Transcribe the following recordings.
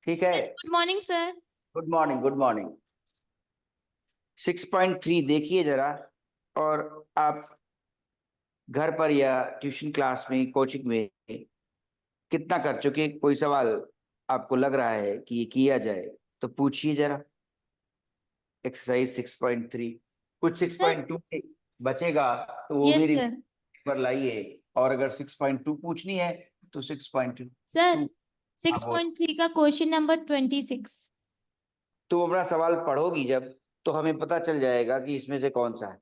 ठीक है। Good morning sir. Good morning, good morning. 6.3 देखिए जरा। और आप घर पर या ट्यूशन क्लास में, कोचिंग में कितना कर चुके? कोई सवाल आपको लग रहा है कि ये किया जाए तो पूछिए जरा। एक्सरसाइज 6.3, कुछ सर 6.2 बचेगा तो वो भी यस सर। रिवीजन पर लाइए। और अगर 6.2 पूछनी है तो 6.2। सर हाँ बोल। 6.3 का क्वेश्चन नंबर 26। तुम अपना सवाल पढ़ोगी जब, तो हमें पता चल जाएगा कि इसमें से कौन सा है।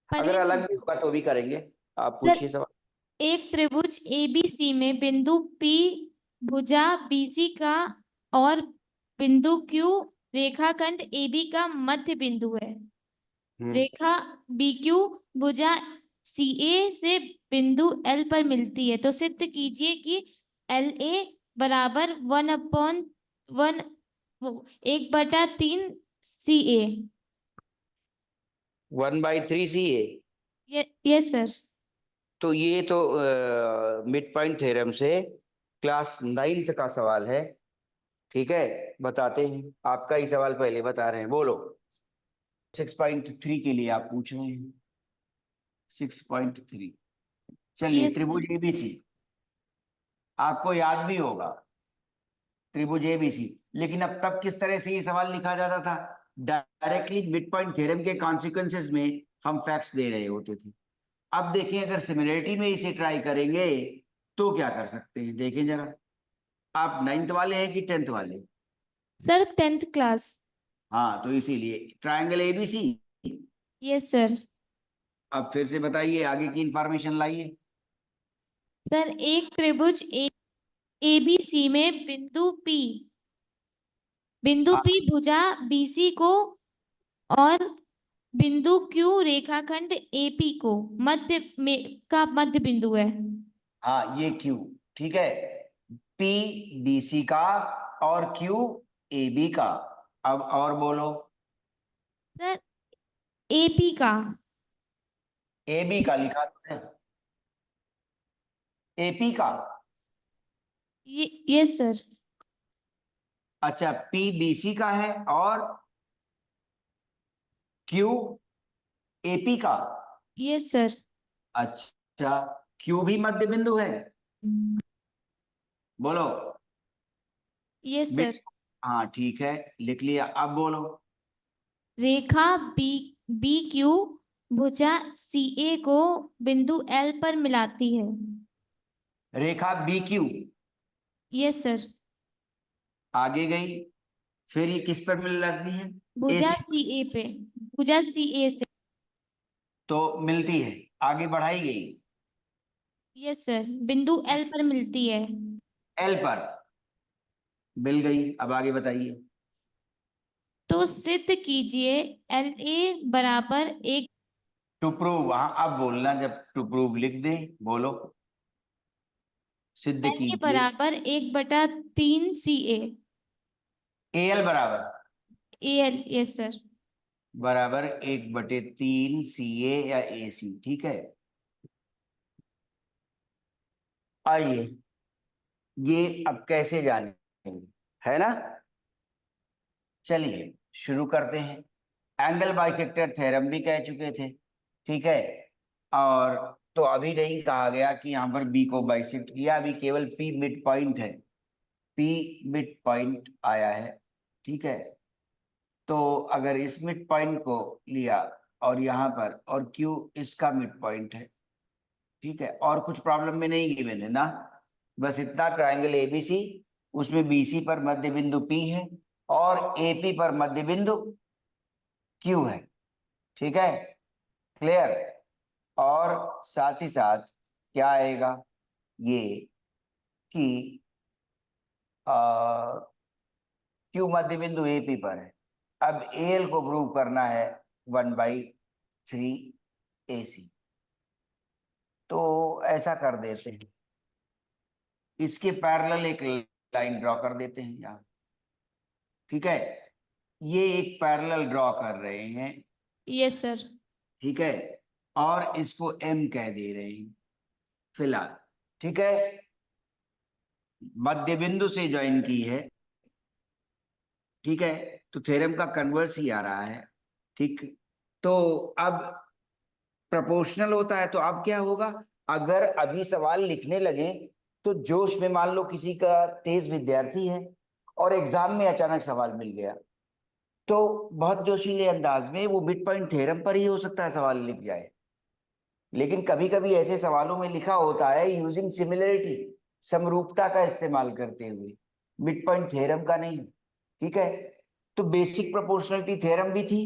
अगर पढ़े सर। अलग भी होगा तो भी करेंगे। आप सर पूछिए सवाल। एक त्रिभुज एबीसी में बिंदु पी भुजा बीसी का और बिंदु क्यू रेखाखंड एबी का मध्य बिंदु है। हम्म। रेखा बी क्यू भुजा सी ए से बिंदु एल पर मिलती है, तो सिद्ध कीजिए कि एल ए बराबर 1/1, 1/3 सी ए। 1/3 CA। Yes sir. तो ये तो मिड पॉइंट थ्योरम से क्लास 9th का सवाल है। ठीक है, बताते हैं। आपका ही सवाल पहले बता रहे हैं, बोलो। 6.3 के लिए आप पूछ रहे हैं। 6.3, चलिए। Yes sir. त्रिभुज एबीसी आपको याद भी होगा। त्रिभुज एबीसी, लेकिन अब तब किस तरह से ये सवाल लिखा जाता था? डायरेक्टली मिड पॉइंट थ्योरम के कॉन्सिक्वेंसेस में हम फैक्ट्स दे रहे होते थे। अब देखें, अगर सिमिलरिटी में इसे ट्राई करेंगे तो क्या कर सकते हैं, देखें जरा। आप 9th वाले हैं कि 10th वाले? Sir 10th class. हाँ, तो इसीलिए ट्रायंगल एबीसी। Yes sir. अब फिर से बताइए, आगे की इंफॉर्मेशन लाइए। सर एक त्रिभुज ए बी सी में बिंदु हाँ, पी भुजा बीसी को और बिंदु क्यू रेखाखंड एपी को मध्य बिंदु है। हाँ, ये क्यू। ठीक है। पी बीसी का और क्यू एबी का। अब और बोलो। सर एपी का। एबी का लिखा है। एपी का। Yes sir. अच्छा, पी बीसी का है और क्यू एपी का। Yes sir. अच्छा, क्यू भी मध्य बिंदु है? बोलो। Yes mid. सर। हाँ, ठीक है, लिख लिया। अब बोलो। रेखा बी बी क्यू भुजा सी ए को बिंदु एल पर मिलाती है। रेखा बी क्यू यस सर। आगे गई, फिर ये किस पर मिल रही है? ए भुजा सी। सी ए पे। भुजा सी ए से। तो मिलती है, आगे बढ़ाई गई। यस सर, बिंदु एल पर मिलती है। एल पर मिल गई। अब आगे बताइए। तो सिद्ध कीजिए एल ए बराबर एक। टू प्रूव, वहां अब बोलना, जब टू प्रूव लिख दे, बोलो। सिद्ध एल ए कीजिए। बराबर 1/3 सी ए। एल बराबर A L. Yes sir. 1/3 CA या AC। ठीक है। आइए, ये अब कैसे जानेंगे, है ना? चलिए शुरू करते हैं। एंगल बाइसेक्टर थ्योरम भी कह चुके थे। ठीक है। और तो अभी नहीं कहा गया कि यहाँ पर बी को बाइसेक्ट किया, अभी केवल पी मिड पॉइंट है। पी मिड पॉइंट आया है। ठीक है। तो अगर इस मिड पॉइंट को लिया और यहाँ पर, और क्यू इसका मिड पॉइंट है। ठीक है, और कुछ प्रॉब्लम में नहीं की मैंने ना। बस इतना, ट्रायंगल एबीसी, उसमें बीसी पर मध्य बिंदु पी है और एपी पर मध्य बिंदु क्यू है। ठीक है, क्लियर। और साथ ही साथ क्या आएगा, ये कि क्यू मध्य बिंदु एपी पर है। अब एल को प्रूव करना है 1/3 AC। तो ऐसा कर देते हैं, इसके पैरेलल एक लाइन ड्रॉ कर देते हैं यहाँ। ठीक है, ये एक पैरेलल ड्रॉ कर रहे हैं। Yes sir. ठीक है, और इसको M कह दे रहे हैं फिलहाल। ठीक है, मध्य बिंदु से ज्वाइन की है, ठीक है, तो थ्योरम का कन्वर्स ही आ रहा है, ठीक। तो अब प्रोपोर्शनल होता है, तो अब क्या होगा, अगर अभी सवाल लिखने लगे तो जोश में मान लो किसी का तेज विद्यार्थी है और एग्जाम में अचानक सवाल मिल गया, तो बहुत जोशीले अंदाज में वो मिड पॉइंट थ्योरम पर ही हो सकता है सवाल लिख जाए। लेकिन कभी कभी ऐसे सवालों में लिखा होता है यूजिंग सिमिलरिटी, समरूपता का इस्तेमाल करते हुए, मिड पॉइंट थ्योरम का नहीं, ठीक है। तो बेसिक प्रोपोर्शनलिटी थ्योरम भी थी,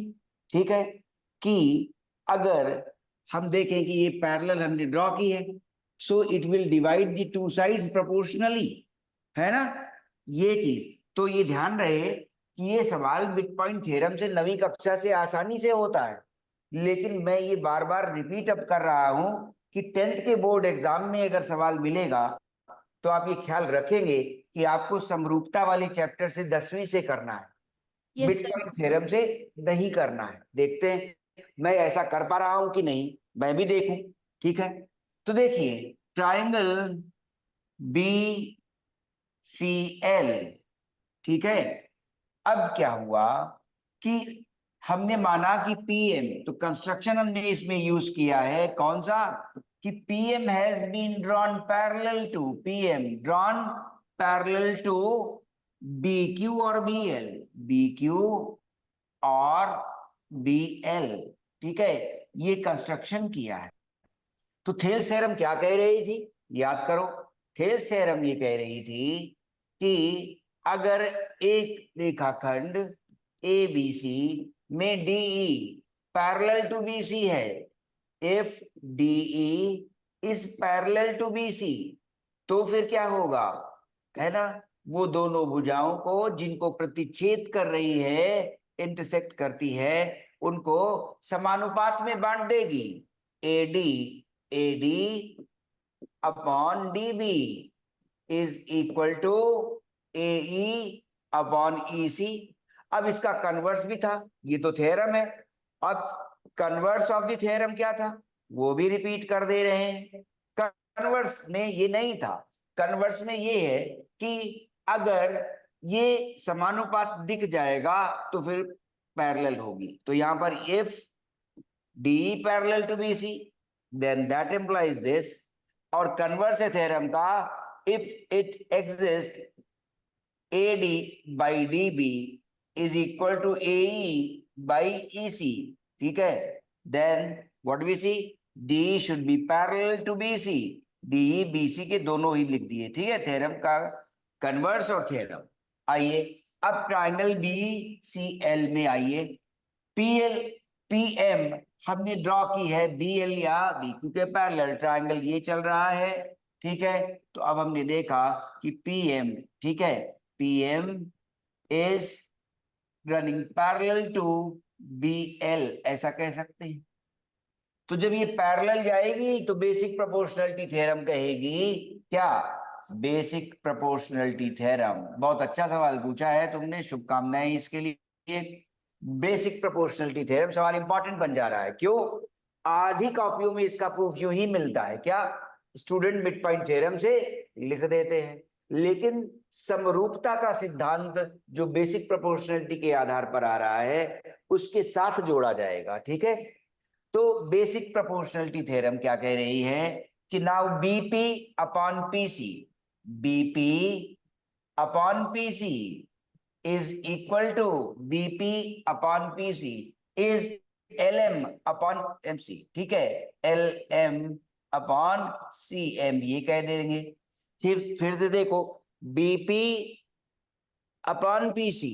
ठीक है, कि अगर हम देखें कि ये पैरेलल हमने ड्रॉ की है, so it will divide the two sides proportionally, है ना, ये चीज। तो ये ध्यान रहे कि ये सवाल मिड पॉइंट थ्योरम से नवीं कक्षा से आसानी से होता है, लेकिन मैं ये बार बार रिपीट अब कर रहा हूं कि 10th के बोर्ड एग्जाम में अगर सवाल मिलेगा तो आप ये ख्याल रखेंगे कि आपको समरूपता वाले चैप्टर से 10वीं से करना है, yes mid sir. Point theorem से नहीं करना है। देखते हैं मैं ऐसा कर पा रहा हूं कि नहीं, मैं भी देखूं, ठीक है। तो देखिए ट्राइंगल बी सी एल, ठीक है। अब क्या हुआ कि हमने माना कि पीएम, तो कंस्ट्रक्शन हमने इसमें यूज किया है कौन सा, कि PM has been drawn parallel to, PM drawn parallel to BQ और बीएल, बीक्यू और बीएल, ठीक है, ये कंस्ट्रक्शन किया है। तो थेल्स थ्योरम क्या कह रही थी, याद करो, थेल्स थ्योरम ये कह रही थी कि अगर एक रेखाखंड ए बी सी में डीई पैरेलल टू बीसी है, if DE is parallel to BC, तो फिर क्या होगा, है ना, वो दोनों भुजाओं को जिनको प्रतिच्छेद कर रही है, इंटरसेक्ट करती है, उनको समानुपात में बांट देगी। AD AD upon DB is equal to AE upon EC. अब इसका कन्वर्स भी था, ये तो थ्योरम है, अब कन्वर्स ऑफ द थ्योरम क्या था वो भी रिपीट कर दे रहे हैं। कन्वर्स में ये नहीं था, कन्वर्स में ये है कि अगर ये समानुपात दिख जाएगा तो फिर पैरेलल होगी। तो यहां पर if D parallel to BC then that implies this, और कन्वर्स है थ्योरम का, if it exist AD by DB is equal to AE by EC, ठीक है, then what do we see, DE should be parallel to BC, DE BC के दोनों ही लिख दिए, ठीक है, थ्योरम का कन्वर्स और थ्योरम। आइए अब ट्राइंगल BCL में आइए, PL PM हमने ड्रॉ की है BL या BQ के पैरेलल, ट्राइंगल ये चल रहा है, ठीक है। तो अब हमने देखा कि PM, ठीक है, PM is running parallel to BL, ऐसा कह सकते हैं। तो जब ये पैरेलल जाएगी तो बेसिक प्रोपोर्शनलिटी थ्योरम कहेगी क्या, बेसिक प्रोपोर्शनलिटी थ्योरम। बहुत अच्छा सवाल पूछा है तुमने, शुभकामनाएं इसके लिए। बेसिक प्रोपोर्शनलिटी थ्योरम सवाल इंपॉर्टेंट बन जा रहा है, क्यों, आधी कॉपियों में इसका प्रूफ यूं ही मिलता है, क्या, स्टूडेंट मिड पॉइंट थ्योरम से लिख देते हैं, लेकिन समरूपता का सिद्धांत जो बेसिक प्रोपोर्शनलिटी के आधार पर आ रहा है उसके साथ जोड़ा जाएगा, ठीक है। तो बेसिक प्रोपोर्शनलिटी थ्योरम क्या कह रही है कि now BP upon PC, BP upon PC is equal to BP upon PC is LM upon MC, ठीक है, एलएम अपॉन सीएम ये कह देंगे। फिर से देखो, BP upon PC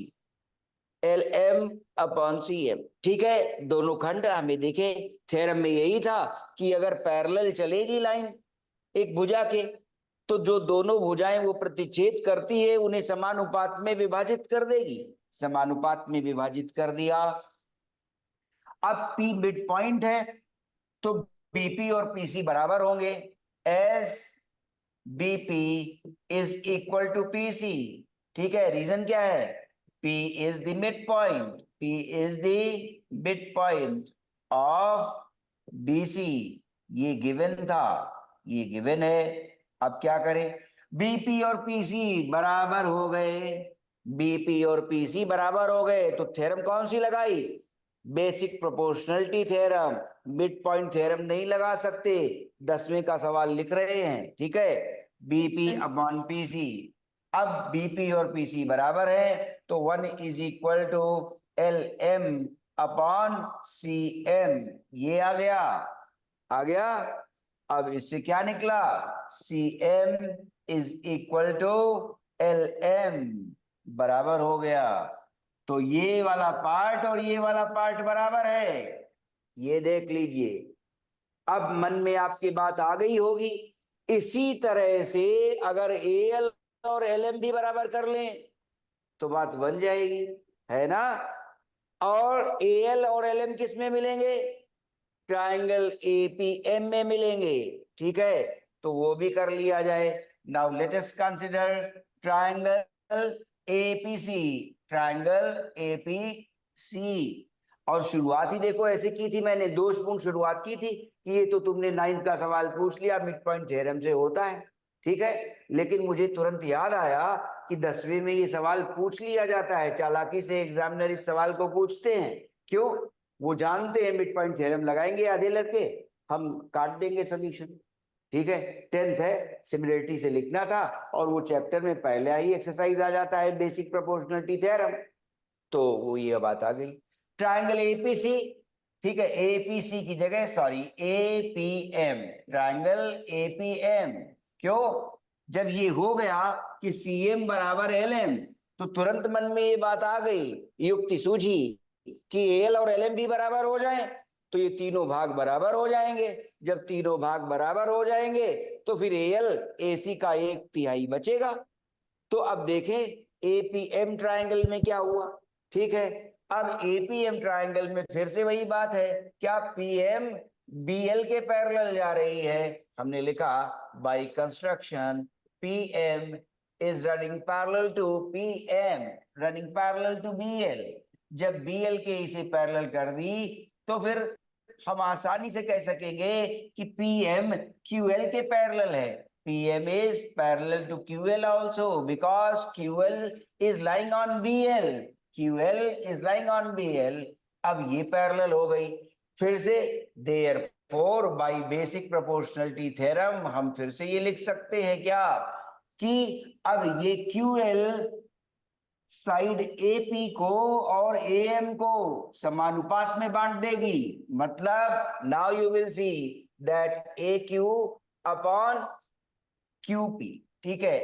L M upon C M, ठीक है, दोनों खंड हमें देखे, थ्योरम में यही था कि अगर पैरेलल चलेगी लाइन एक भुजा के, तो जो दोनों भुजाएं वो प्रतिच्छेद करती है उन्हें समानुपात में विभाजित कर देगी, समानुपात में विभाजित कर दिया। अब P मिड पॉइंट है तो बीपी और पीसी बराबर होंगे, as BP is equal to PC, ठीक है, रीजन क्या है, P is the midpoint, P is the midpoint of BC, ये गिवन था, ये गिवन है। अब क्या करें, बीपी और पीसी बराबर हो गए, बीपी और पीसी बराबर हो गए, तो थ्योरम कौन सी लगाई? Basic proportionality theorem, mid point theorem नहीं लगा सकते, 10वें का सवाल लिख रहे हैं, ठीक है। बीपी अपॉन पीसी, अब बीपी और पीसी बराबर है, तो 1 is equal to L M upon C M, ये आ गया। अब इससे क्या निकला? C M is equal to L M, बराबर हो गया। तो ये वाला पार्ट और ये वाला पार्ट बराबर है, ये देख लीजिए। अब मन में आपकी बात आ गई होगी। इसी तरह से अगर एल और एल एम भी बराबर कर लें तो बात बन जाएगी, है ना। और एल और एल एम किस में मिलेंगे? ट्राइंगल एपीएम में मिलेंगे, ठीक है। तो वो भी कर लिया जाए। Now let us consider triangle APC, triangle APC. और शुरुआत ही देखो ऐसे की थी मैंने, दोषपूर्ण शुरुआत की थी कि ये तो तुमने 9th का सवाल पूछ लिया, मिड पॉइंट थ्योरम से होता है, ठीक है। लेकिन मुझे तुरंत याद आया कि 10वीं में ये सवाल पूछ लिया जाता है, चालाकी से एग्जामिनर इस सवाल को पूछते हैं। क्यों? वो जानते हैं मिड पॉइंट थ्योरम लगाएंगे आधे लड़के, हम काट देंगे सोल्यूशन, ठीक है। 10th है, सिमिलरिटी से लिखना था, और वो चैप्टर में पहले ही एक्सरसाइज आ जाता है बेसिक प्रोपोर्शनलिटी थ्योरम, तो वो ये बात आ गई। ट्राइंगल एपीसी, ठीक है, एपीसी की जगह सॉरी एपीएम, ट्राइंगल एपीएम। क्यों? जब ये हो गया कि सीएम बराबर एलएम, तो तुरंत मन में ये बात आ गई, युक्ति सूझी कि एल और एलएम भी बराबर हो जाएं, तो ये तीनों भाग बराबर हो जाएंगे। जब तीनों भाग बराबर हो जाएंगे तो फिर एल एसी का 1/3 बचेगा। तो अब देखें एपीएम ट्राइंगल में क्या हुआ, ठीक है। अब एपीएम ट्राइंगल में फिर से वही बात है, क्या पीएम बीएल के पैरेलल जा रही है? हमने लिखा by construction PM is running parallel to PM, running parallel to BL. जब बीएल के इसे पैरेलल कर दी तो फिर हम आसानी से कह सकेंगे कि पीएम क्यूएल के पैरेलल है। PM is parallel to QL also because QL is lying on BL. QL is lying on BL. अब ये पैरेलल हो गई फिर से, therefore by basic proportionality theorem हम फिर से ये लिख सकते हैं क्या कि अब ये QL साइड AP को और AM को समानुपात में बांट देगी। मतलब now you will see that AQ upon QP, ठीक है,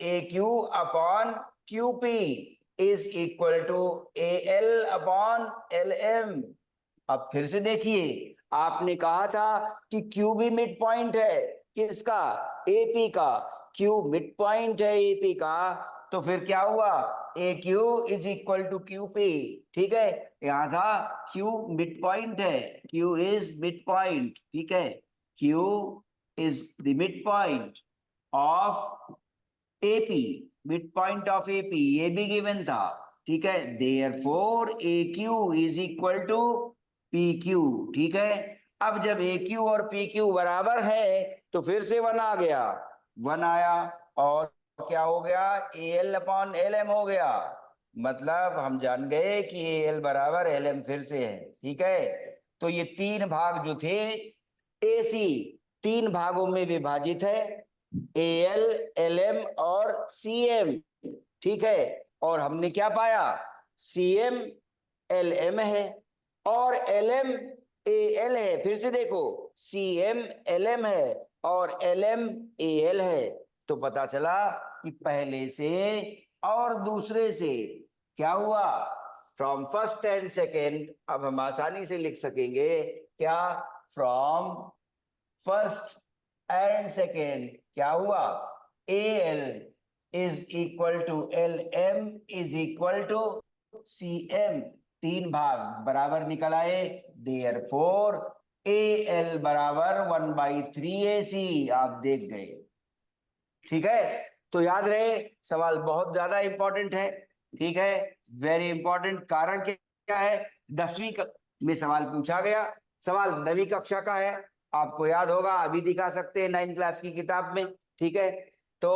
AQ upon QP is equal to AL upon LM। अब फिर से देखिए, आपने कहा था कि Q भी मिड पॉइंट है, किसका? AP का। Q मिड पॉइंट है AP का, तो फिर क्या हुआ? AQ is equal to QP, ठीक है। यहां था Q मिड पॉइंट है, Q इज मिड पॉइंट, ठीक है। Q is the midpoint of AP, midpoint of AP, ये भी गिवन था, ठीक है। Therefore AQ is equal to PQ, ठीक है। अब जब AQ और PQ बराबर है तो फिर से 1 आ गया, 1 आया, और क्या हो गया? AL अपॉन LM हो गया। मतलब हम जान गए कि AL बराबर LM फिर से है, ठीक है। तो ये 3 भाग जो थे AC 3 भागों में विभाजित है, AL, LM और CM, ठीक है। और हमने क्या पाया? CM LM है और LM AL है। फिर से देखो, CM LM है और LM AL है। तो पता चला कि पहले से और दूसरे से क्या हुआ? फ्रॉम फर्स्ट एंड सेकेंड, अब हम आसानी से लिख सकेंगे क्या? फ्रॉम फर्स्ट एंड सेकेंड क्या हुआ? AL is equal to LM is equal to CM, 3 भाग बराबर निकल आए। देयरफॉर AL बराबर 1/3 AC, आप देख गए, ठीक है। तो याद रहे, सवाल बहुत ज्यादा इंपॉर्टेंट है, ठीक है, वेरी इंपॉर्टेंट। कारण क्या है? 10वीं में सवाल पूछा गया, सवाल 9वीं कक्षा का है, आपको याद होगा, अभी दिखा सकते हैं 9th क्लास की किताब में, ठीक है। तो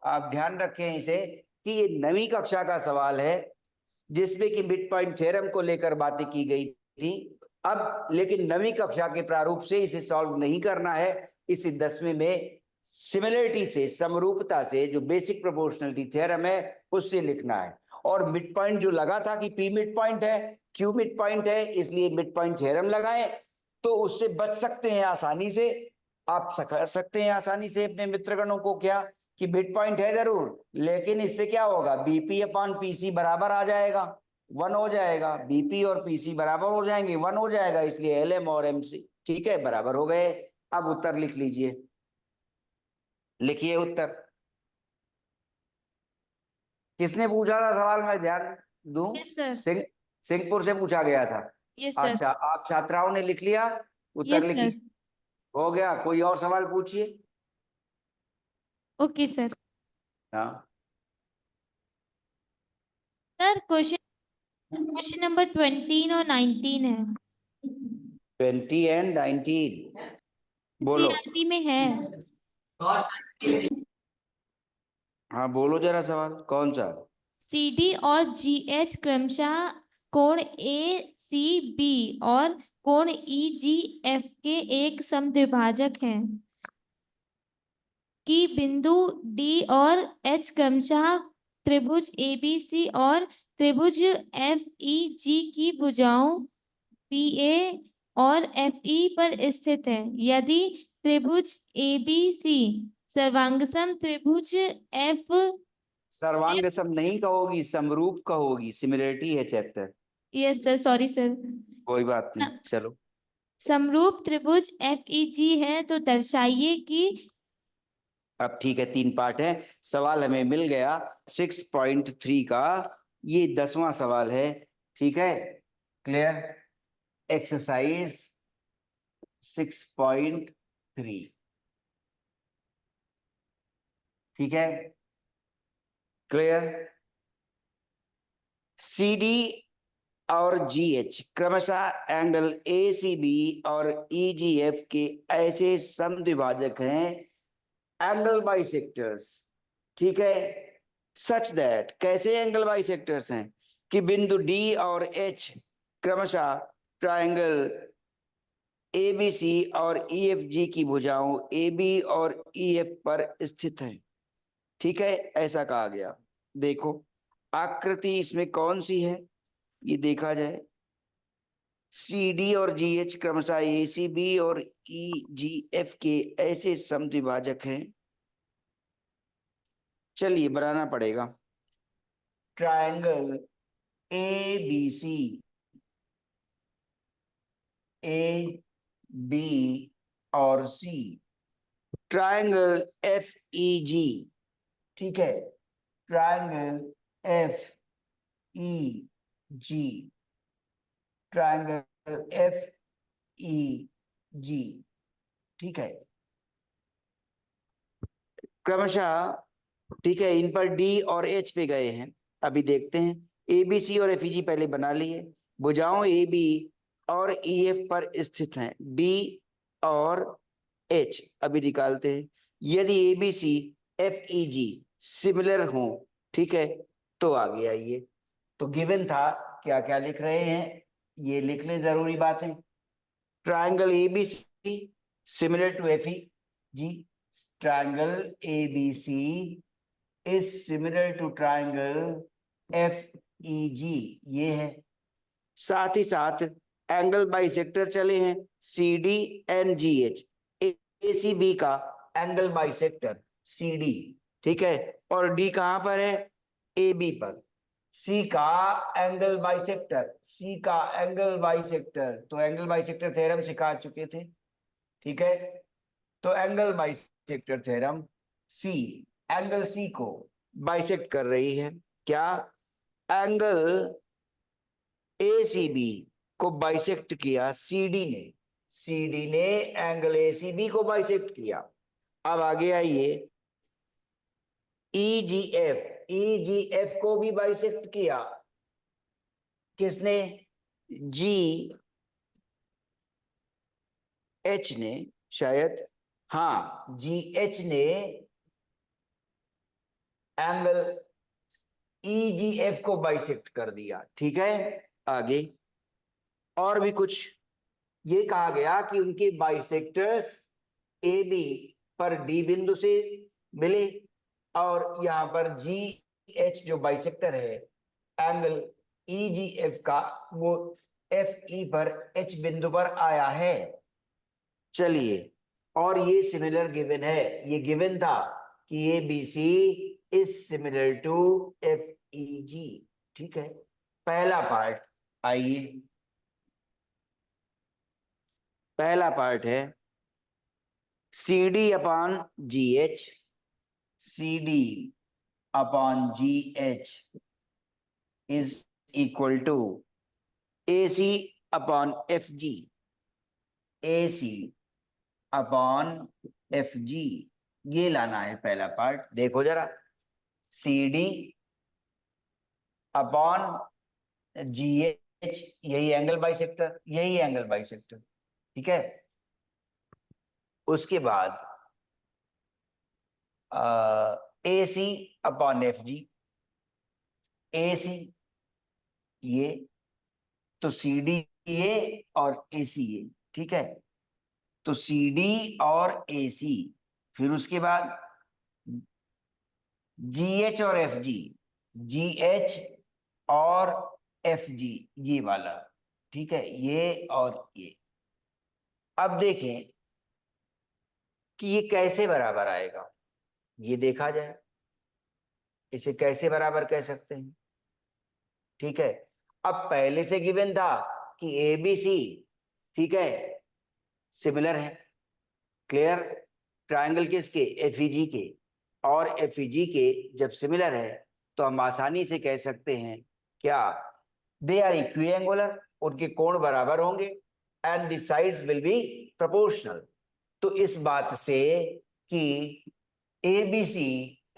आप ध्यान रखें इसे कि ये 9वीं कक्षा का सवाल है जिसमें कि मिड पॉइंट थ्योरम को लेकर बातें की गई थी। अब लेकिन 9वीं कक्षा के प्रारूप से इसे सॉल्व नहीं करना है, इसे 10वीं में सिमिलरिटी से, समरूपता से, जो बेसिक प्रोपोर्शनलिटी थ्योरम है उससे लिखना है। और मिड पॉइंट जो लगा था कि पी मिड पॉइंट है, क्यू मिड पॉइंट है, इसलिए मिड पॉइंट थ्योरम लगाएं तो उससे बच सकते हैं आसानी से। आप सकते हैं आसानी से अपने मित्रगणों को क्या कि मिड पॉइंट है जरूर, लेकिन इससे क्या होगा, बीपी अपॉन पीसी बराबर आ जाएगा, 1 हो जाएगा। बीपी और पीसी बराबर हो जाएंगे, 1 हो जाएगा, इसलिए एलएम और एमसी ठीक है बराबर हो गए। अब उत्तर लिख लीजिए, लिखिए उत्तर। किसने पूछा था सवाल, मैं ध्यान दूं? Yes sir. सिंह सिंहपुर से पूछा गया था। Yes sir. अच्छा, आप छात्राओं ने लिख लिया, उत्तर यस लिखिए। सर। हो गया, कोई और सवाल पूछिए। Okay sir. हाँ, सर क्वेश्चन नंबर 20 और 19 है, 20 एंड 19 बोलो। सीआरटी में है। हाँ बोलो जरा, सवाल कौन सा? सीडी और जीएच क्रमशः कोण ए सी बी और कोण ई जी एफ के एक समद्विभाजक हैं कि बिंदु डी और एच क्रमशः त्रिभुज ए बी सी और त्रिभुज एफ ई जी की भुजाओं पी ए और एफ ई पर स्थित है। यदि त्रिभुज ए बी सी सर्वांगसम त्रिभुज एफ, सर्वांग सम नहीं कहोगी, समरूप कहोगी, सिमिलरिटी है chapter. Yes sir, sorry sir. कोई बात नहीं, चलो। समरूप त्रिभुज एफ ई जी है तो दर्शाइए कि, अब ठीक है, 3 पार्ट है, सवाल हमें मिल गया 6.3 का, ये 10वां सवाल है। ठीक है, क्लियर। एक्सरसाइज 6.3, ठीक है, क्लियर। सी डी और जी एच क्रमशः एंगल ए सी बी और ई जी एफ के ऐसे समद्विभाजक हैं, एंगल बाइसेक्टर्स, ठीक है। सच दैट, कैसे एंगल बाइसेक्टर्स हैं कि बिंदु डी और एच क्रमशः ट्रायंगल ए बी सी और ई एफ जी की भुजाओं ए बी और ई एफ पर स्थित हैं, ठीक है, ऐसा कहा गया। देखो आकृति इसमें कौन सी है, ये देखा जाए। सी डी और जी एच क्रमशः ए सी बी और ई जी एफ के ऐसे समद्विभाजक हैं। चलिए बनाना पड़ेगा। Triangle A B C, A B और C, triangle F E G, ठीक है, triangle F E G, triangle F E G, ठीक है, क्रमशः, ठीक है, इन पर डी और एच पे गए हैं। अभी देखते हैं, ए बी सी और एफ ई जी पहले बना लिए, भुजाओं ए बी और ई एफ पर स्थित हैं, डी और एच अभी निकालते हैं। यदि A B C F E G similar हो, ठीक है, तो आगे आइए। तो गिवन था, क्या क्या लिख रहे हैं ये लिख ले, जरूरी बात है। Triangle A B C similar to F E G, triangle A B C is similar to triangle FEG, ये है। साथ ही साथ एंगल बाइसेक्टर चले हैं CD एंड GH, ACB का एंगल बाइसेक्टर CD, ठीक है, और D कहां पर है, AB पर। C का एंगल बाइसेक्टर, C का एंगल बाइसेक्टर, तो एंगल बाइसेक्टर थ्योरम सिखा चुके थे, ठीक है। तो angle bisector theorem, C angle C को बाइसेक्ट कर रही है, क्या, एंगल ACB को बाइसेक्ट किया CD ने, CD ने एंगल ACB को बाइसेक्ट किया। अब आगे आइए, EGF को भी बाइसेक्ट किया, किसने, GH ने शायद, हाँ GH ने एंगल EGF को बाइसेक्ट कर दिया, ठीक है। आगे और भी कुछ ये कहा गया कि उनके बाइसेक्टर्स AB पर D बिंदु से मिले, और यहां पर GH जो बाइसेक्टर है एंगल EGF का, वो FE पर H बिंदु पर आया है। चलिए, और ये सिमिलर गिवन है, ये गिवन था कि ABC is similar to FEG, ठीक है। पहला पार्ट, आइए पहला पार्ट है CD upon GH, CD upon GH is equal to AC upon FG, AC upon FG, ये लाना है पहला पार्ट। देखो जरा, CD अपॉन GH, यही एंगल बाइसेक्टर, यही एंगल बाइसेक्टर, ठीक है। उसके बाद AC अपॉन FG, AC ये, तो CD ये और AC ये, ठीक है। तो CD और AC, फिर उसके बाद GH और FG, GH और FG, ये वाला, ठीक है, ये और ये। अब देखें कि ये कैसे बराबर आएगा, ये देखा जाए, इसे कैसे बराबर कह सकते हैं, ठीक है। अब पहले से गिवन था कि ABC, ठीक है, सिमिलर है, क्लियर। ट्रायंगल किसके, FEG के, और FEG के जब सिमिलर है तो हम आसानी से कह सकते हैं क्या, दे आर इक्विएंगुलर, उनके कोण बराबर होंगे, and the sides will be proportional. तो इस बात से कि ABC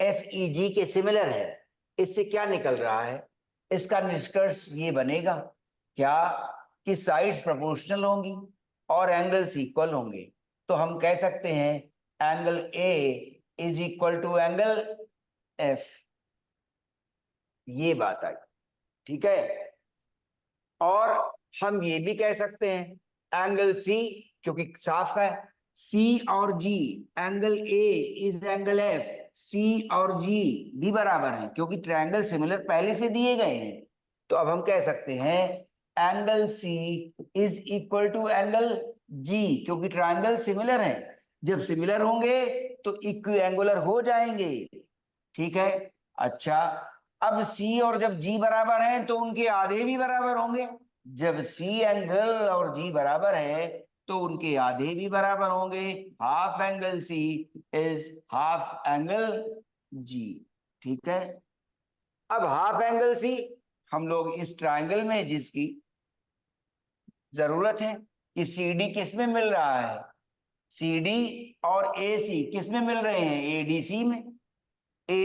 FEG के सिमिलर है, इससे क्या निकल रहा है, इसका निष्कर्ष ये बनेगा क्या, कि साइड्स प्रोपोर्शनल होंगी और एंगल्स इक्वल होंगे। तो हम कह सकते हैं angle A is equal to angle F, ये बात आई, ठीक है। और हम ये भी कह सकते हैं एंगल C, क्योंकि साफ है C और G, angle A is angle F, C और G भी बराबर हैं, क्योंकि ट्रायंगल सिमिलर पहले से दिए गए हैं। तो अब हम कह सकते हैं angle C is equal to angle G, क्योंकि ट्रायंगल सिमिलर है, जब सिमिलर होंगे तो इक्विएंगुलर हो जाएंगे, ठीक है। अच्छा, अब C और जब G बराबर हैं तो उनके आधे भी बराबर होंगे, जब C एंगल और G बराबर है तो उनके आधे भी बराबर होंगे, half angle C is half angle G, ठीक है। अब हाफ एंगल C हम लोग इस ट्रायंगल में जिसकी जरूरत है कि CD किस में मिल रहा है, CD और AC किस में मिल रहे हैं, ADC में, A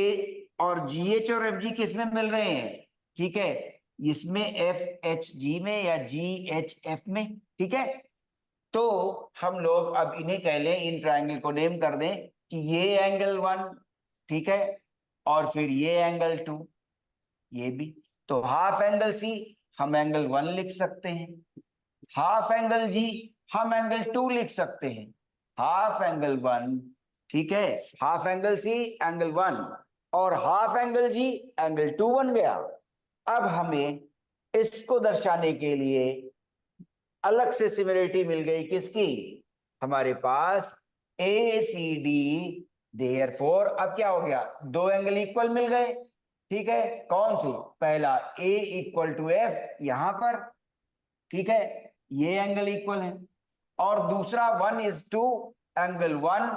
और GH और FG किस में मिल रहे हैं, ठीक है, इसमें FHG में या GHF में, ठीक है। तो हम लोग अब इन्हें कह लें, इन ट्रायंगल को नेम कर दें कि ये एंगल 1, ठीक है, और फिर ये एंगल 2, ये भी। तो हाफ एंगल C हम एंगल 1 लिख सकते हैं, हाफ एंगल G हम एंगल 2 लिख सकते हैं, हाफ एंगल 1, ठीक है, हाफ एंगल C एंगल 1 और हाफ एंगल G एंगल 2 बन गया। अब हमें इसको दर्शाने के लिए अलग से सिमिलरिटी मिल गई, किसकी, हमारे पास ACD, देयरफॉर अब क्या हो गया, दो एंगल इक्वल मिल गए, ठीक है। कौन सी, पहला A इक्वल टू F यहां पर, ठीक है, ये एंगल इक्वल है, और दूसरा 1:2 एंगल 1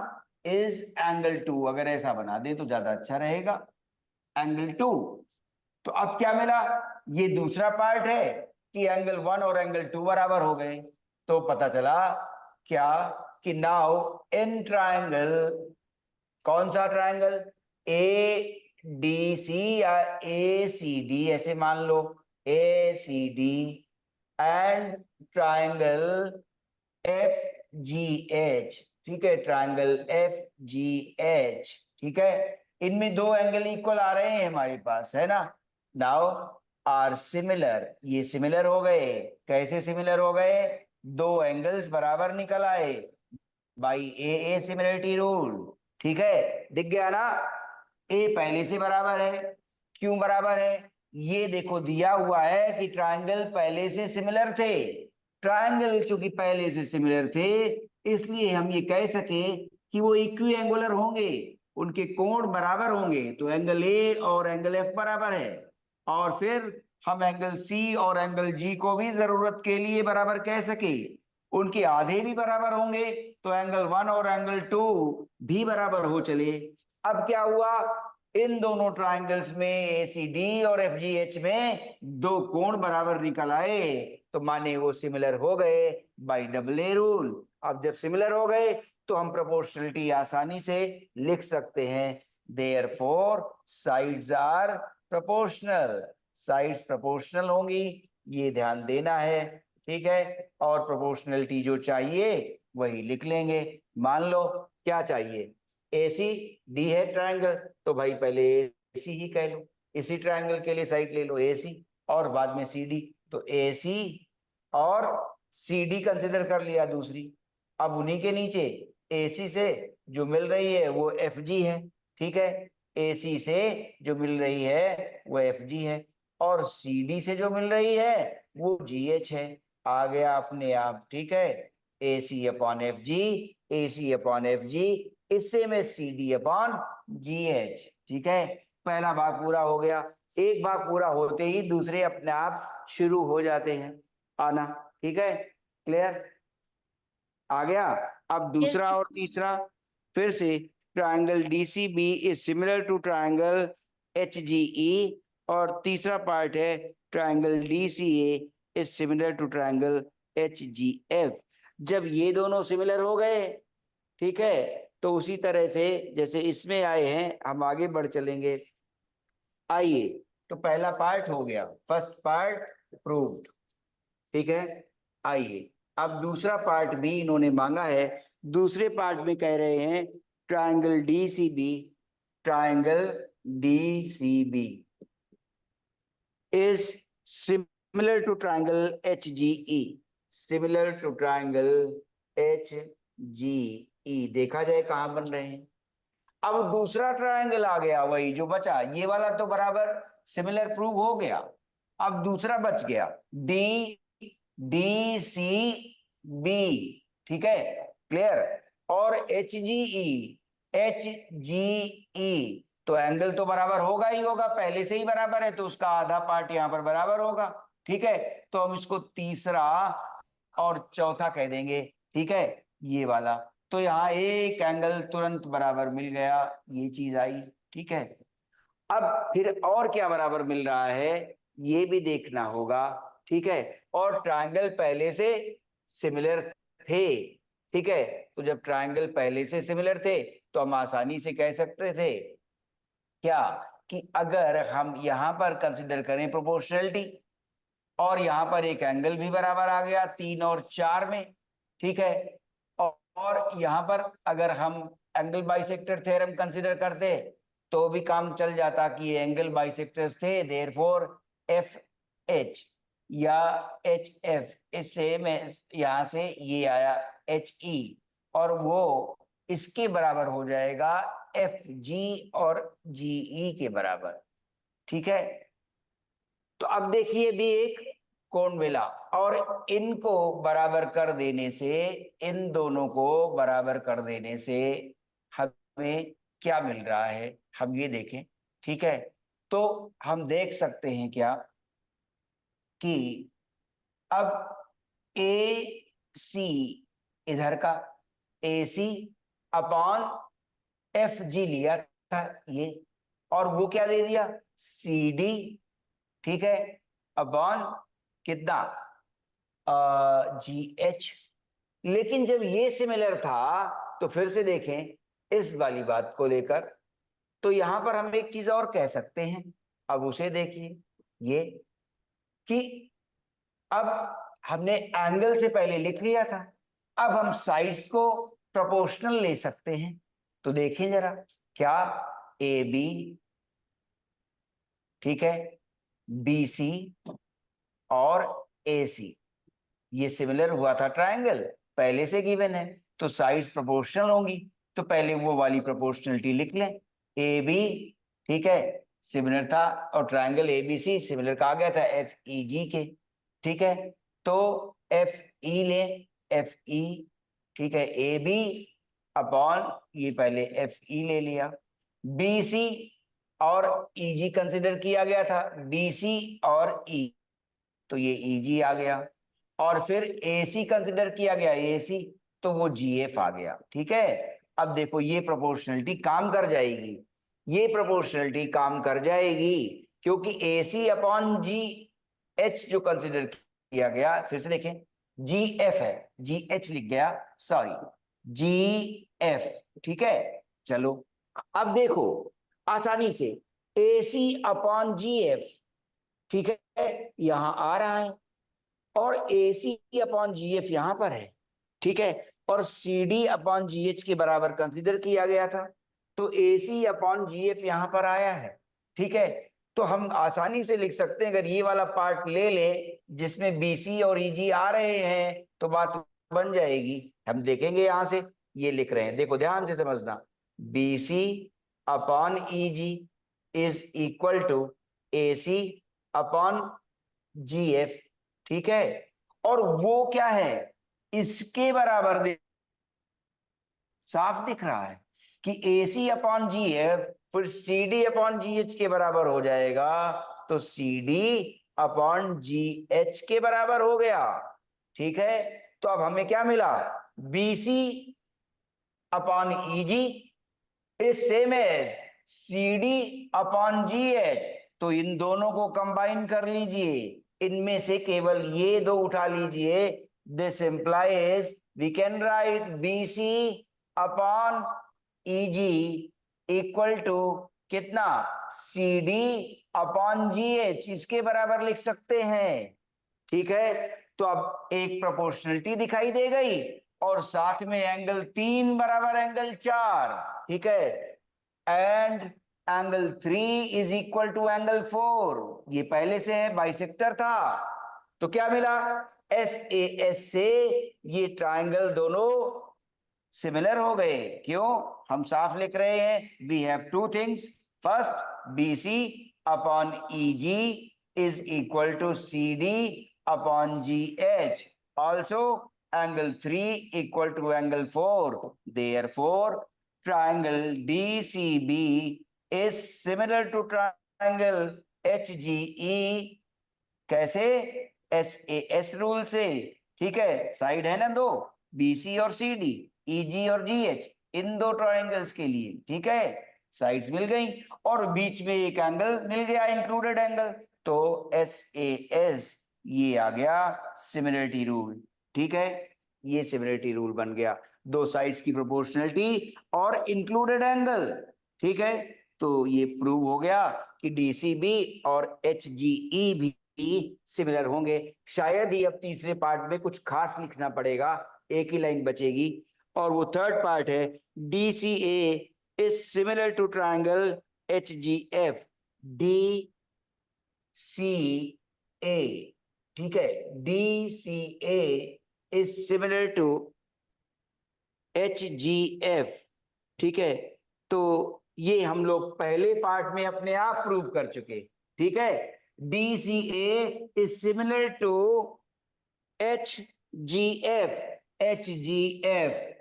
इज एंगल 2, अगर ऐसा बना दे तो ज्यादा अच्छा रहेगा, एंगल 2। तो अब क्या मिला, ये दूसरा पार्ट है कि एंगल 1 और एंगल 2 बराबर हो गए। तो पता चला क्या, कि नाउ इन ट्रायंगल, कौन सा ट्रायंगल, ADC या ACD ऐसे मान लो, ACD एंड ट्रायंगल FGH, ठीक है, ट्रायंगल FGH, ठीक है। इनमें दो एंगल इक्वल आ रहे हैं हमारे पास, है ना। नाउ आर सिमिलर, ये सिमिलर हो गए। कैसे सिमिलर हो गए? दो एंगल्स बराबर निकल आए बाई ए सिमिलरिटी रूल। ठीक है, दिख गया ना। ए पहले से बराबर है। क्यों बराबर है? ये देखो दिया हुआ है कि ट्रायंगल पहले से सिमिलर थे। ट्रायंगल चूंकि पहले से सिमिलर थे, इसलिए हम ये कह सके कि वो इक्वी एंगुलर होंगे, उनके कोण बराबर होंगे। तो एंगल ए और एंगल एफ बराबर है। और फिर हम एंगल सी और एंगल जी को भी जरूरत के लिए बराबर कह सके, उनके आधे भी बराबर होंगे, तो एंगल 1 और एंगल 2 भी बराबर हो चले। अब क्या हुआ? इन दोनों ट्रायंगल्स में एसीडी और एफजीएच में दो कोण बराबर निकल आए, तो माने वो सिमिलर हो गए बाय डबल ए रूल। अब जब सिमिलर हो गए तो हम प्रोपोर्शनलिटी आसानी से लिख सकते हैं। Therefore sides are proportional, sides proportional होंगी, ये ध्यान देना है। ठीक है, और प्रोपोर्शनलिटी जो चाहिए वही लिख लेंगे। मान लो क्या चाहिए? एसी डी है ट्रायंगल, तो भाई पहले एसी ही कह लो। इसी ट्रायंगल के लिए साइड ले लो एसी, और बाद में सीडी। तो एसी और सीडी कंसिडर कर लिया दूसरी। अब उन्हीं के नीचे एसी से जो मिल रही है वो एफ जी है। ठीक है, एसी से जो मिल रही है वो एफ जी है, और सीडी से जो मिल रही है वो जी एच है। आ गया अपने आप। ठीक है, A C upon F G, A C upon F G, इससे में C D upon G H. ठीक है, पहला भाग पूरा हो गया। एक भाग पूरा होते ही दूसरे अपने आप शुरू हो जाते हैं आना। ठीक है, क्लियर? आ गया। अब दूसरा और तीसरा फिर से, triangle DCB is similar to triangle HGE, और तीसरा पार्ट है triangle DCA is similar to triangle HGF. जब ये दोनों सिमिलर हो गए, ठीक है, तो उसी तरह से जैसे इसमें आए हैं हम आगे बढ़ चलेंगे। आइए, तो पहला पार्ट हो गया, फर्स्ट पार्ट प्रूव्ड। ठीक है, आइए अब दूसरा पार्ट भी इन्होंने मांगा है। दूसरे पार्ट में कह रहे हैं triangle DCB, triangle DCB is similar to triangle HGE, similar to triangle HGE. देखा जाए कहां बन रहे हैं। अब दूसरा ट्रायंगल आ गया, वही जो बचा, ये वाला तो बराबर सिमिलर प्रूव हो गया। अब दूसरा बच गया, डी डी सी बी। ठीक है, क्लियर? और एच जी ई, एच जी ई, तो एंगल तो बराबर होगा ही होगा, पहले से ही बराबर है, तो उसका आधा पार्ट यहां पर बराबर होगा। ठीक है, तो हम इसको तीसरा और चौथा कह देंगे। ठीक है, ये वाला, तो यहाँ एक एंगल तुरंत बराबर मिल गया, ये चीज आई। ठीक है, अब फिर और क्या बराबर मिल रहा है ये भी देखना होगा। ठीक है, और ट्रायंगल पहले से सिमिलर थे। ठीक है, तो जब ट्रायंगल पहले से सिमिलर थे तो हम आसानी से कह सकते थे क्या, कि अगर हम यहां पर कंसिडर करें प्रोपोर्शनलिटी, और यहां पर एक एंगल भी बराबर आ गया 3 और 4 में। ठीक है, और यहां पर अगर हम एंगल बाइसेक्टर थ्योरम कंसिडर करते तो भी काम चल जाता कि ये एंगल बाइसेक्टर्स थे, देयरफॉर एफ एच या एच एफ, इससे मैं यहां से ये आया एच ई, और वो इसके बराबर हो जाएगा एफ जी और जी ई के बराबर। ठीक है, तो अब देखिए भी एक कोण मिला, और इनको बराबर कर देने से, इन दोनों को बराबर कर देने से हमें क्या मिल रहा है हम ये देखें। ठीक है, तो हम देख सकते हैं क्या कि अब ए सी इधर का, ए सी अपॉन एफ जी लिया था ये, और वो क्या दे दिया, सी डी। ठीक है, अपॉन कितना, जी एच। लेकिन जब ये सिमिलर था तो फिर से देखें इस वाली बात को लेकर, तो यहां पर हम एक चीज और कह सकते हैं। अब उसे देखिए, ये कि अब हमने एंगल से पहले लिख लिया था, अब हम साइड्स को प्रोपोर्शनल ले सकते हैं। तो देखें जरा क्या, ए बी, ठीक है, बी सी और ए सी, ये सिमिलर हुआ था ट्रायंगल, पहले से गिवन है, तो साइड्स प्रोपोर्शनल होंगी, तो पहले वो वाली प्रोपोर्शनलिटी लिख लें। ए बी, ठीक है, सिमिलर था, और ट्रायंगल एबीसी सिमिलर कहा गया था एफ ई जी के, ठीक है, तो एफ ई ले, एफ ई, ठीक है, ए बी अपॉन, ये पहले एफ ई ले लिया, बी सी और ई जी कंसिडर किया गया था, बी सी और ई, तो ये ई जी आ गया, और फिर AC कंसिडर किया गया, AC, तो वो GF आ गया, ठीक है। अब देखो ये प्रोपोर्शनलिटी काम कर जाएगी, ये प्रोपोर्शनलिटी काम कर जाएगी, क्योंकि AC अपॉन GH जो कंसिडर किया गया, फिर से देखें, GF है, GH लिख गया, सॉरी, GF, ठीक है। चलो अब देखो आसानी से, AC अपॉन GF, ठीक है, यहां आ रहा है, और AC अपॉन GF यहां पर है, ठीक है, और CD अपॉन GH के बराबर कंसीडर किया गया था, तो AC अपॉन GF यहां पर आया है, ठीक है। तो हम आसानी से लिख सकते हैं, अगर ये वाला पार्ट ले ले जिसमें BC और EG आ रहे हैं, तो बात बन जाएगी। हम देखेंगे यहां से, ये लिख रहे हैं, देखो ध्यान से समझना, BC upon EG is equal to AC upon GF, ठीक है, और वो क्या है, इसके बराबर साफ दिख रहा है कि AC अपॉन GF फिर CD अपॉन GH के बराबर हो जाएगा, तो CD अपॉन GH के बराबर हो गया, ठीक है। तो अब हमें क्या मिला, BC upon EG is same as CD upon GH, तो इन दोनों को कंबाइन कर लीजिए, इनमें से केवल ये दो उठा लीजिए, this implies we can write BC upon EG equal to कितना, CD अपॉन GH, इसके बराबर लिख सकते हैं, ठीक है। तो अब एक प्रोपोर्शनलिटी दिखाई दे गई, और साथ में एंगल 3 बराबर एंगल 4, ठीक है, and angle 3 is equal to angle 4, ये पहले से है, बाइसेक्टर था, तो क्या मिला, SAS से ये ट्रायंगल दोनों सिमिलर हो गए, क्यों, हम साफ लिख रहे हैं, we have two things, first BC upon EG is equal to CD upon GH, also angle 3 equal to angle 4, therefore triangle DCB is similar to triangle HGE, कैसे, SAS रूल से, ठीक है, साइड है ना दो, BC और CD, EG और GH, इन दो ट्रायंगल्स के लिए, ठीक है, साइड्स मिल गई, और बीच में एक एंगल मिल गया, इंक्लूडेड एंगल, तो SAS ये आ गया सिमिलरिटी रूल, ठीक है, ये सिमिलरिटी रूल बन गया, दो साइड्स की प्रोपोर्शनलिटी और इंक्लूडेड एंगल, ठीक है। तो ये प्रूव हो गया कि DCB और HGE भी सिमिलर होंगे। शायद ही अब तीसरे पार्ट में कुछ खास लिखना पड़ेगा, एक ही लाइन बचेगी, और वो थर्ड पार्ट है, DCA is similar to triangle HGF, DCA, ठीक है, DCA is similar to HGF, ठीक है। तो ये हम लोग पहले पार्ट में अपने आप प्रूव कर चुके, ठीक है, DCA is similar to HGF,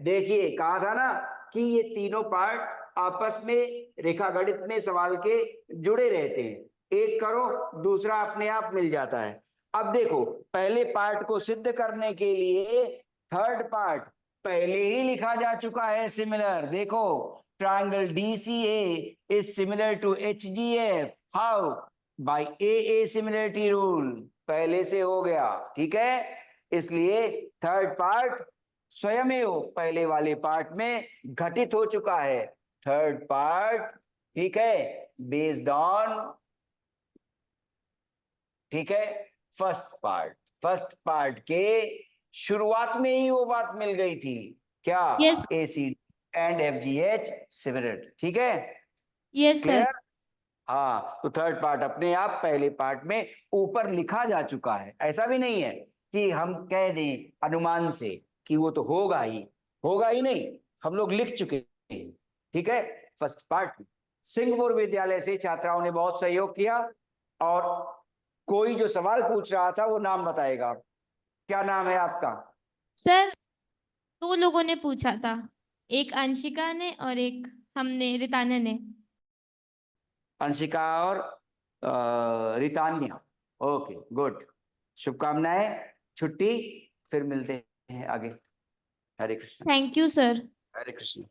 देखिए कहा था ना कि ये तीनों पार्ट आपस में रेखागणित में सवाल के जुड़े रहते हैं, एक करो दूसरा अपने आप मिल जाता है। अब देखो पहले पार्ट को सिद्ध करने के लिए थर्ड पार्ट पहले ही लिखा जा चुका है सिमिलर, देखो triangle DCA is similar to HGF, how, by AA similarity rule, पहले से हो गया, ठीक है। इसलिए थर्ड पार्ट स्वयं पहले वाले पार्ट में घटित हो चुका है, थर्ड पार्ट, ठीक है, बेस्ड ऑन, ठीक है, फर्स्ट पार्ट के शुरुआत में ही वो बात मिल गई थी, क्या, Yes. AC and FGH similar, ठीक है। Yes sir. क्लियर? हाँ, तो थर्ड पार्ट अपने आप पहले पार्ट में ऊपर लिखा जा चुका है। ऐसा भी नहीं है कि हम कह दें अनुमान से कि वो तो होगा ही नहीं, हम लोग लिख चुके हैं। ठीक है, फर्स्ट पार्ट में सिंहपुर विद्यालय से छात्राओं ने बहुत सहयोग किया, और कोई जो सवाल पूछ रहा था वो नाम बताएगा। क्या नाम है आपका? सर 2 लोगों ने पूछा था, एक अंशिका ने और एक हमने रिताना ने। अंशिका और रितान्या। ओके, गुड, शुभकामनाएं, छुट्टी, फिर मिलते हैं आगे। Hare Krishna. Thank you sir. Hare Krishna.